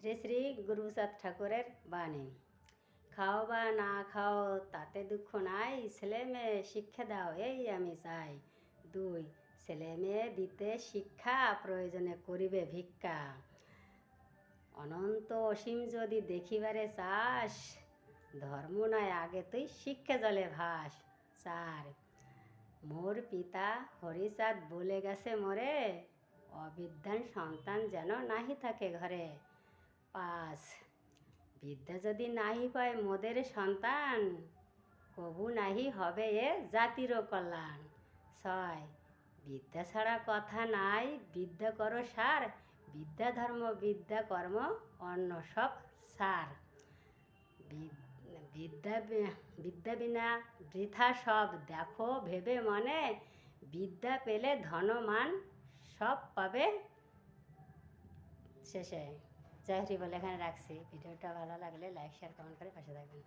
শ্রী শ্রী গুরুচাঁদ ঠাকুরের বাণী। খাও বা না খাও তাতে দুঃখ নাই, ছেলে মেয়ে শিক্ষা দাও এই আমি চাই। 2 ছেলে মেয়ে দিতে শিক্ষা, প্রয়োজনে করিবে ভিক্ষা। অনন্ত অসীম যদি দেখিবারে চাস, ধর্ম নয় আগে তুই শিক্ষা জলে ভাস। 4 মোর পিতা হরিচাঁদ বলে গেছে মোরে, অবিদ্যান সন্তান যেন নাহি থাকে ঘরে। 5 বিদ্যা যদি নাহি পায় মোদের সন্তান, কবু নাহি হবে এ জাতিরও কল্যাণ। 6 বিদ্যা ছাড়া কথা নাই, বিদ্যা করো সার, বিদ্যা ধর্ম বিদ্যা কর্ম অন্য সব সার। বিদ্যা বিনা বৃথা সব, দেখো ভেবে মনে, বিদ্যা পেলে ধনমান সব পাবে শেষে। জয় হরি বলে এখানে রাখছি। ভিডিওটা ভালো লাগলে লাইক শেয়ার কমেন্ট করে পাশে থাকবেন।